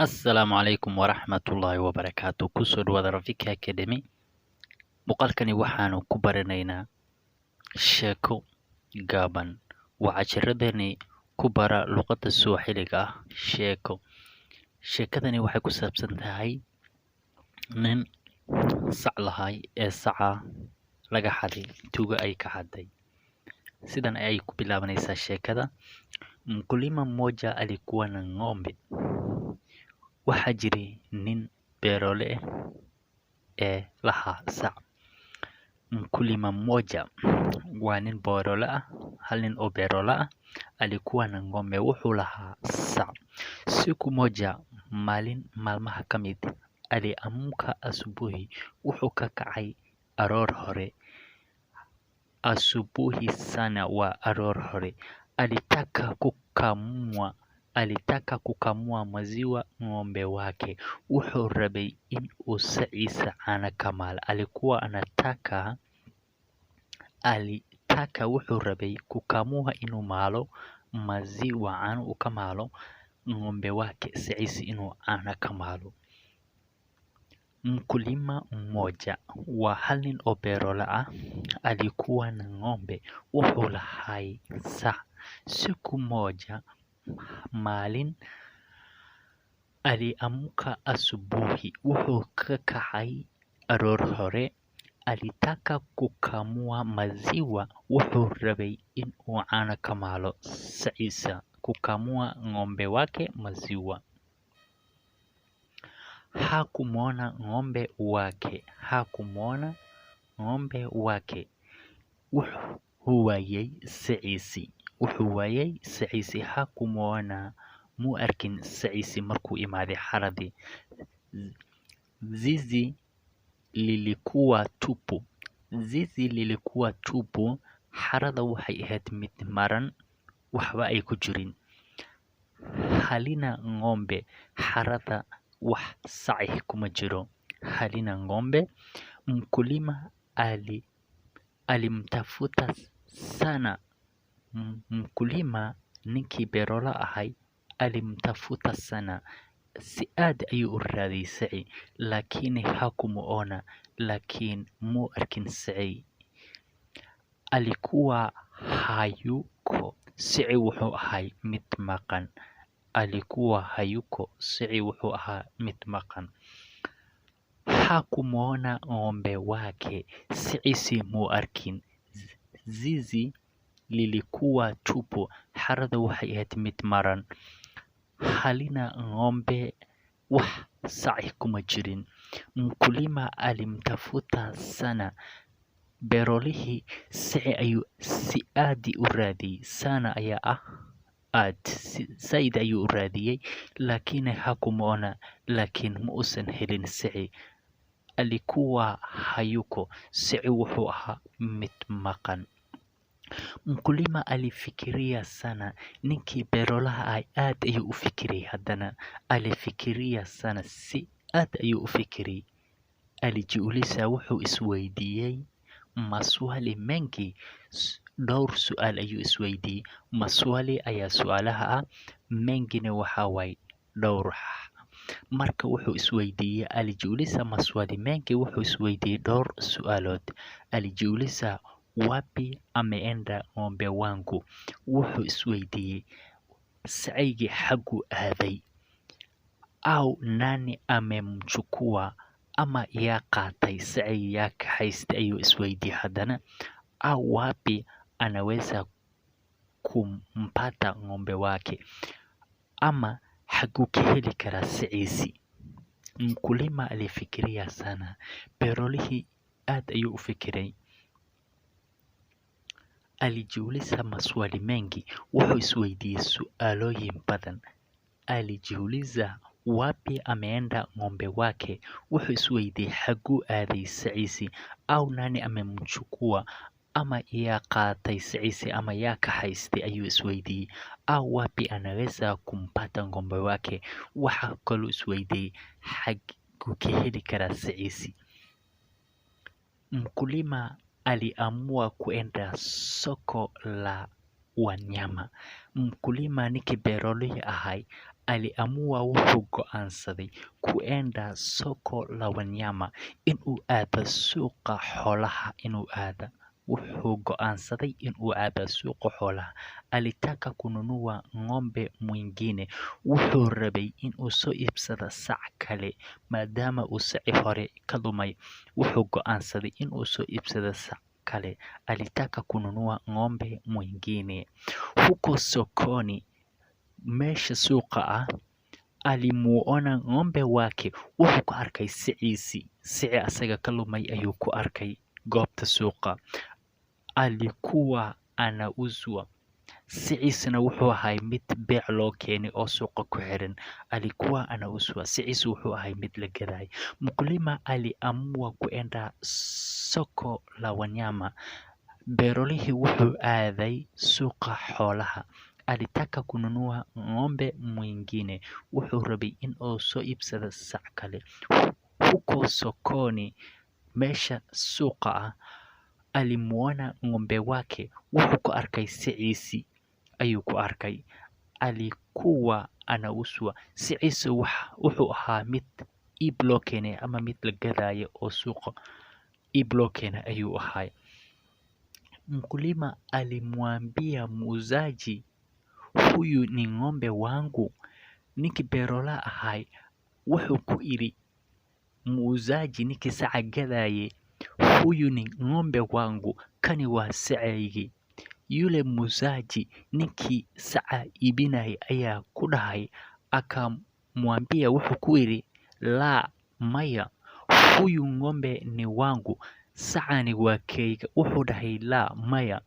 Assalaamu calaykum waraxmatullaahi wabarakaatu. Kusoo dhawaada Rafiki Academy. Muuqaalkani waxaanu ku baranaynaa sheeko gaaban. Waa casharadani ku bara luqadda Swahiliga ah. Sheekadani waxay ku saabsan tahay nin sac lahay ee saca laga xaday, tuugo ay ka xaday. Sidan ayay ku bilaabanaysaa sheekada. Mkulima mmoja alikuwa na ng'ombe. Waxaa jiray nin beerole ee lahaa sac. Mkulima mmoja waa nin beerole ah, hal nin oo beerole ah. Alikuwa na ng'ombe, wuxuu lahaa sac. Siku moja, maalin maalmaha ka mid, aliamka asubuhi, wuxuu ka kacay aroor hore. Asubuhi sana waa aroor hore. Alitaka kukamua maziwa ng'ombe wake. Wuxuu rabay in uu saciisa caano ka maalo. Wuxuu rabay kukamua inuu maalo maziwa caano uu ka maalo ng'ombe wake, saciisi inuu caano ka maalo. Mkulima mmoja waa hal nin oo beerole ah. Alikuwa na ng'ombe, wuxuu lahay sac. Siku moja, maalin aliamka asubuhi, wuxuu ka kacay aroor hore. Alitaka kukamua maziwa, wuxuu rabay in uu caano ka maalo saciisa, kukamua ng'ombe wake maziwa. Hakumwona ng'ombe wake. Wuxuu waayay saciisi. Hakumwona, muu arkin saciisi markuu imaaday xaradii. Zizi lilikuwa tupu. Xarada waxay ahayd mid maran, waxba ay ku jirin. Halina ng'ombe, xarada wax saci kuma jiro. Halina ng'ombe. Mkulima alimtafuta sana. Mkulima, ninkii beerole ahay, alimtafuta sana. Si aad ayuu u raadiyay saci, laakiin hakumuona, laakiin muu arkin saci. Alikuwa hayuko, saci wuxuu ahay mid maqan. Hakumwona ng'ombe wake, saciisi muu arkin. Zizi lilikuwa tupu. Xarada waxay ahayd mid maran. Halina ng'ombe, wax saci kuma jirin. Mkulima alimtafuta sana. Beerolihii saci ayuu si aad u raadiyay. Sana ayaa aad. Said ayuu u raadiyay, laakiin hakumwona, laakiin ma uusan helin saci. Alikuwa hayuko, saci wuxuu ahaa mid maqan. Mkulima alifikiria sana. Ninkii beerolaha ah aad ayuu u fikiray haddana. Alifikiria sana, si aad ayuu u fikiray. Alijiuliza, wuxuu isweydiiyey maswali mengi. Dhowr su'aal ayuu isweydiiyey. Maswali ayaa su'aalaha ah, mengine waxaa waay dhowr. Marka wuxuu isweydiiyey, alijiuliza maswali mengi, wuxuu isweydiiyey dhowr su'aalood. Alijiuliza, wapi ameenda ng'ombe wangu? Wuxuu isweydiiyey, sacaygii xaguu aaday? Au nani amemchukua? Ama yaa qaatay sacaygii, yaa kaxaystay ayuu isweydiiyey haddana. Au wapi anaweza kumpata ng'ombe wake? Ama xaguu ka heli karaa saciisi? Mkulima alifikiria sana. Beerolihii aad ayuu u fikiray. Alijiuliza maswali mengi, wuxuu isweydiiyey su'aalooyin badan. Alijiuliza, wapi ameenda ng'ombe wake? Wuxuu isweydiiyey xaguu aaday saciisi? Au nani amemchukua? Ama yaa qaatay saciisi, ama yaa kaxaystay ayuu isweydiiyey. Au wapi anaweza kumpata ng'ombe wake? Waxaa kaloo isweydiiyey, xaguu ka heli karaa saciisi? Mkulima aliamua kuenda soko la wanyama. Mkulima ninkii beerolihii ahay aliamua wuxuu go'aansaday kuenda soko la wanyama inuu aado suuqa xoolaha inuu aado. Wuxuu go'aansaday inuu aado suuqa xoolaha. Alitaka kununua ng'ombe mwingine. Wuxuu rabay inuu soo iibsado sac kale maadaama uu saci hore ka lumay. Wuxuu go'aansaday inuu soo iibsado sac kale. Alitaka kununua ng'ombe mwingine. Huko sokoni, meesha suuqa ah, alimuona ng'ombe wake. Wuxuu ku arkay siciisii. Sici asaga ka lumay ayuu ku arkay goobta suuqa. Alikuwa anauzwa. Siciisana wuxuu ahay mid beec loo keenay oo suuqa ku xiran. Alikuwa anauzwa. Siciisi wuxuu ahay mid la gaday. Mkulima aliamua kuenda soko la wanyama. Beerolihii wuxuu aaday suuqa xoolaha. Alitaka kununua ng'ombe mwingine. Wuxuu rabay inuu soo iibsado sac kale. Huko sokoni, meesha suuqa ah, alimuona ng'ombe wake. Wuxuu ku arkay siciisii ayuu ku arkay. Alikuwa anauzwa. Siciisi wuxuu ahaa mid iib loo keenay ama mid la gadaayo oo suuqa iib loo keenay ayuu ahaa. Mkulima alimwambia muuzaji, huyu ni ng'ombe wangu. Ninkii beerola ahay wuxuu ku iri muuzaji ninkii saca gadaaye, huyu ni ng'ombe wangu, kani waa sacaygii. Yule muuzaji ninkii saca iibinayay ayaa ku dhahay, akamwambia wuxuu ku iri, la maya, huyu ng'ombe ni wangu, sacani waa kayga. Wuxuu dhahay, la maya,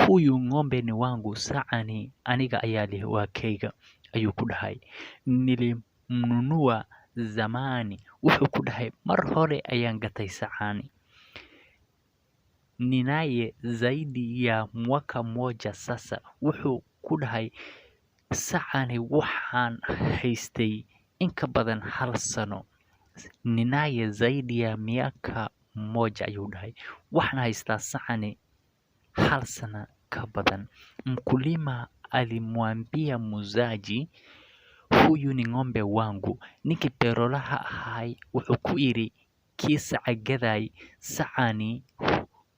huyu ng'ombe ni wangu, sacani aniga ayaa leh, waa kayga, ayuu ku dhahay. Nilimnunua zamani. Wuxuu ku dhahay, mar hore ayaan gatay sacani. Ninaye zaidi ya mwaka moja sasa. Wuxuu ku dhahay, sacani waxaan haystay in ka badan 1 sano. Ninaye zaidi ya miaka moja ayuu dhahay. Waxaan haystaa sacani 1 sana ka badan. Mkulima alimwambia muuzaji, huyu ni ng'ombe wangu. Ninkii beerolaha ahay wuxuu ku iri kii saca gaday, sacani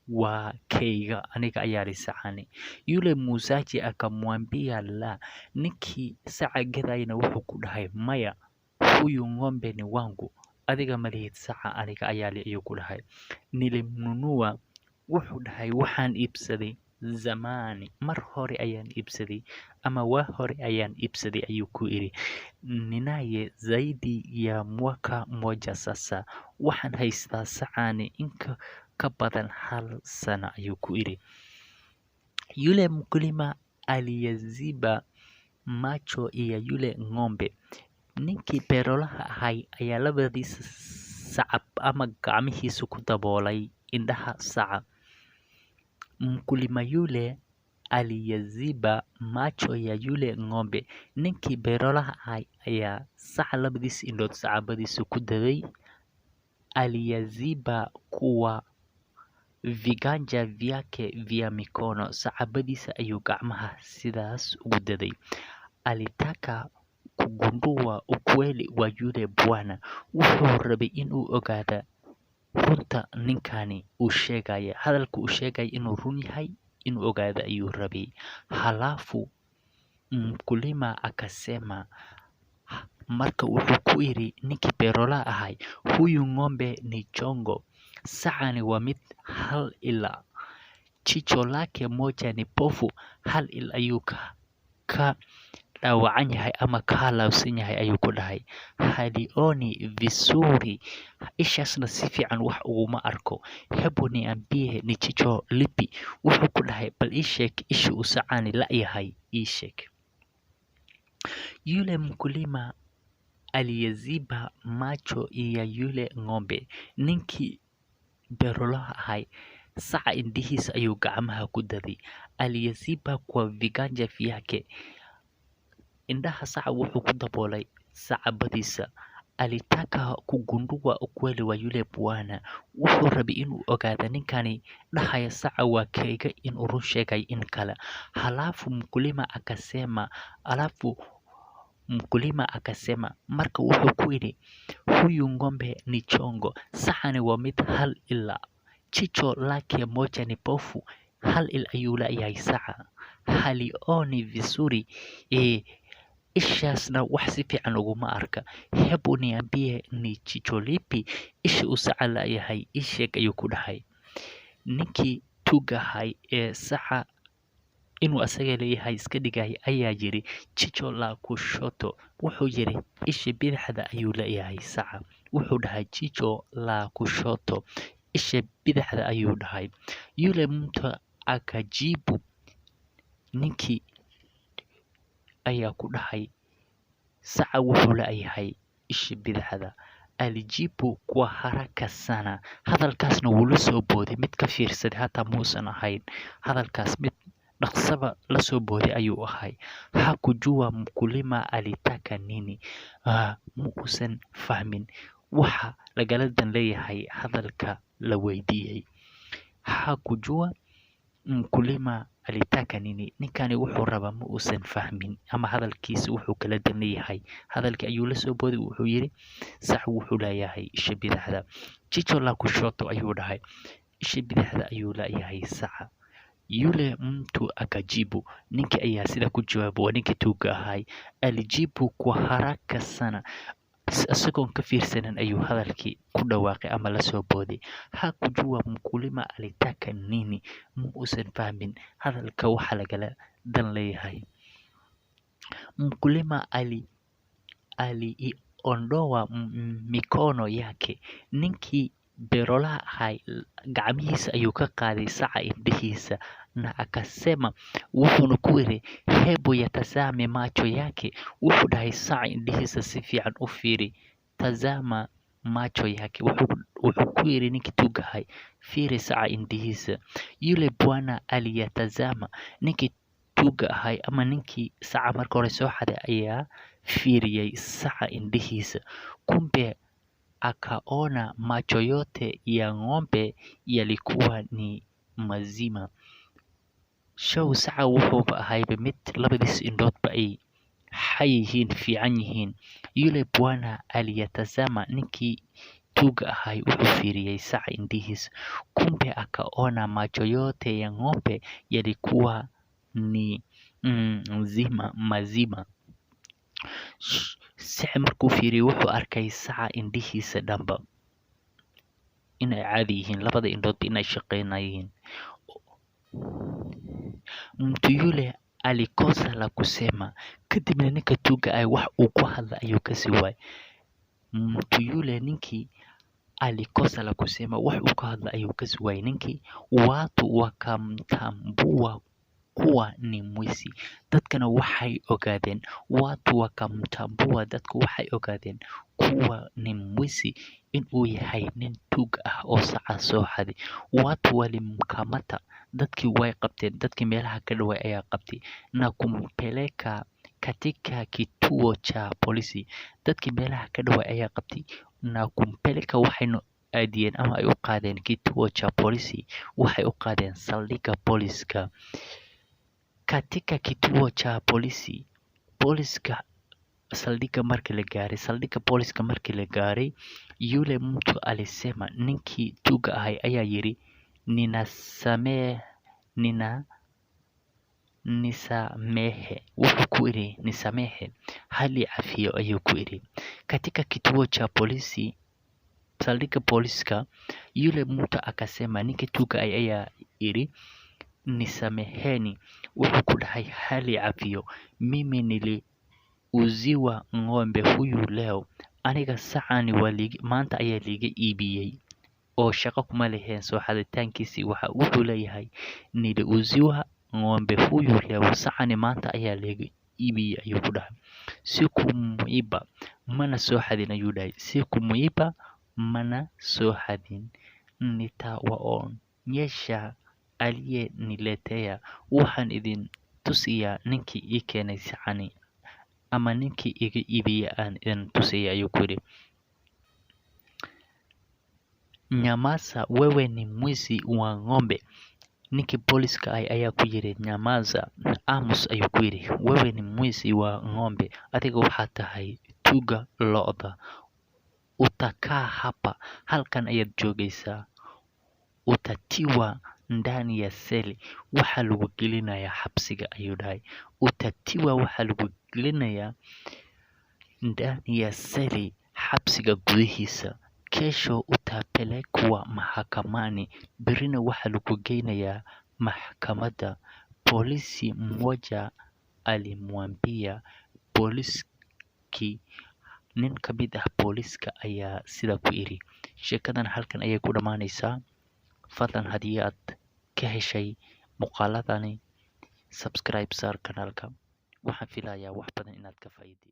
waa kayga, aniga ayaa leh sacani. Yule muuzaji akamwambia, la. Ninkii saca gadayna wuxuu ku dhahay, maya, huyu ng'ombe ni wangu, adiga ma lihid saca, aniga ayaa leh, ayuu ku dhahay. Nilimnunua. Wuxuu dhahay, waxaan iibsaday zamani, mar hore ayaan iibsaday, ama waa hore ayaan iibsaday, ayuu ku iri. Ninaye zaidi ya mwaka moja sasa. Waxaan haystaa sacani in ka badan 1 sana, ayuu ku iri. Yule mkulima aliyaziba macho ya yule ng'ombe. Ninkii beerolaha ahay ayaa labadiisa sacab ama gacmihiisa ku daboolay indhaha saca. Mkulima yule aliyaziba macho ya yule ng'ombe. Ninkii beerolaha ahay ayaa saca labadiisa indhood sacabadiisa ku daday. Aliyaziba kuwa viganja vyake vya mikono. Sacabadiisa ayuu gacmaha sidaas ugu daday. Alitaka kugundua ukweli wa yule bwana. Wuxuu rabay inuu ogaado runta ninkani uu sheegaya. Hadalka uu sheegaya inuu run yahay, inuu ogaado ayuu rabay. Halafu mkulima akasema, marka wuxuu ku iri ninkii beerola ahay, huyu ng'ombe ni chongo, sacani waa mid hal ila. Jicho lake moja ni pofu, hal il ayuu ka dhaawacan yahay ama ka halaabsan yahay, ayuu ku dhahay. Halioni vizuri, ishaasna si fiican wax uguma arko. Hebu niambie ni jicho lipi. Wuxuu ku dhahay, bal ii sheeg isha uu sacani la yahay, ii sheeg. Yule mkulima aliyaziba macho ya yule ng'ombe. Ninkii beerolaha ahay saca indhihiisa ayuu gacmaha ku daday. Aliyaziba kwa viganja vyake. Indhaha saca wuxuu ku daboolay sacabadiisa. Alitaka kugundua ukweli wa yule bwana. Wuxuu rabay inuu ogaado ninkani dhahaya saca waa kayga inuu run sheegay in kale. Halafu mkulima akasema, Mkulima akasema, marka wuxuu ku yidhi, huyu ng'ombe ni chongo, saxani waa mid hal ila, jicho lake moja ni pofu, hal il ayuu leeyahay saca, halioni vizuri, ishaasna wax si fiican uguma arka, hebu niambie ni jicho lipi isha uu saca leeyahay, ii sheeg ayuu ku dhahay. Ninkii tuugahay ee saca inuu asaga leeyahay iska dhigay ayaa yidhi jicho la kushoto, wuxuu yidhi isha bidixda ayuu leeyahay saca, wuxuu dhahay jicho la kushoto, isha bidixda ayuu dhahay. Yule mtu akajibu, ninkii ayaa ku dhahay saca wuxuu leeyahay isha bidixda. Alijibu kwa haraka sana, hadalkaasna wuu la soo booday, mid ka fiirsaday hataa muusan ahayn, hadalkaas mid dhaqsaba la soo booday ayuu ahay. Hakujua mkulima alitaka nini, ma uusan fahmin waxa lagala dan leeyahay hadalka la weydiiyey. Hakujua mkulima alitaka nini, ninkani wuxuu rabaa ma uusan fahmin, ama hadalkiisa wuxuu kala dan leeyahay. Hadalkii ayuu la soo booday, wuxuu yidhi sax wuxuu leeyahay isha bidixda. Jicho la kushoto ayuu dhahay, isha bidixda ayuu leeyahay saca. Yule mtu akajibu, ninkii ayaa sida ku jawaabay, waa ninkii tuuga ahay. Alijibu kwa haraka sana, isagoon ka fiirsanin ayuu hadalkii ku dhawaaqay ama la soo booday. Hakujua mkulima alitaka nini, ma uusan fahmin hadalka waxa lagala dan leeyahay. Mkulima aliondoa mikono yake, ninkii beerolaha ahay gacmihiisa ayuu ka qaaday saca indhihiisa na akasema, wuxuuna ku yidhi hebu yatazame macho yake, wuxuu dhahay saca indhihiisa si fiican u fiiri, tazama macho yake, wuxuu ku yidhi ninkii tuuga ahay, fiiri saca indhihiisa. Yule bwana aliyatazama, ninkii tuuga ahay ama ninkii saca marka hore soo xaday ayaa fiiriyey saca indhihiisa, kumbe akaona macho yote ya ng'ombe yalikuwa ni mazima. Show saca wuxuuba ahayba mid labadiis indhoodba ay xayihiin, fiican yihiin. Yule bwana aliyatazama, ninkii tuuga ahay wuxuu fiiriyey saca indhihiisa, kumbe akaona macho yote ya ng'ombe yalikuwa ni mazima. Saca markuu fiiriyey wuxuu arkay saca indhihiisa dhanba inay caadi yihiin, labada indhoodba inay shaqaynayeen. Mtu yule alikosa la kusema, kadibna ninka tuuga ay wax uu ku hadla ayuu kasi waayay. Mtu yule ninkii alikosa la kusema, wax uu ka hadla ayuu kasi waayay ninkii. Watu wakamtambua kuwa ni mwizi, dadkana waxay ogaadeen, watu wakamtambua, dadku waxay ogaadeen kuwa ni mwizi inuu yahay nin tuug ah oo saca soo xaday. Watu walimkamata, dadkii way qabteen, dadkii meelaha ka dhaway ayaa qabtay, na kumpeleka katika kituo cha polisi. Dadkii meelaha ka dhaway ayaa qabtay na kumpeleka, waxayna aadiyeen ama ay u qaadeen kituo cha polisi, waxay u qaadeen saldhigga booliska. Katika kituo cha polisi, booliska saldhigga booliska markii la gaaray, yule mtu alisema, ninkii tuuga ahay ayaa yidhi, nisamehe, wuxuu ku yidhi nisamehe, hali cafiyo ayuu ku yidhi. Katika kituo cha polisi, saldhigga booliska, yule mtu akasema, ninkii tuuga ayaa yidhi nisameheni, wuxuu ku dhahay hali cafiyo, mimi niliuziwa ng'ombe huyu leo, aniga sacani maanta ayaa liiga iibiyey oo shaqo kuma leheen soo xaditaankiisii. Wuxuu leeyahay niliuziwa ng'ombe huyu leo, sacani maanta ayaa liiga iibiyey ayuu ku dhahay. Sikumuiba, mana soo xadin ayuu dhahay, sikumuiba, mana soo xadin, nitawaonyesha aliyeniletea, waxaan idin tusiyaa ninkii ii keenay sacani, ama ninkii iga iibiyey aan idin tusaya ayuu ku yidhi. Nyamaza, wewe ni mwizi wa ng'ombe, ninkii booliska ayaa ku yidhi nyamaza, aamus ayuu ku yidhi, wewe ni mwizi wa ng'ombe, adiga waxaad tahay tuuga lo'da, utakaa hapa, halkan ayaad joogaysaa, utatiwa ndani ya seli, waxaa lagu gelinayaa xabsiga ayuu dhahay, utatiwa waxaa lagu gelinayaa ndani ya seli, xabsiga gudihiisa, kesho utapelekwa mahakamani, berina waxaa lagu geynayaa maxkamadda. Polisi mmoja alimwambia booliskii, nin ka mid ah booliska ayaa sida ku iri. Sheekadan halkan ayay ku dhammaanaysaa. Fadlan haddii aad ka heshay muuqaaladani, subscribe saar kanaalka. Waxaan filayaa wax badan inaad ka faa'iiday.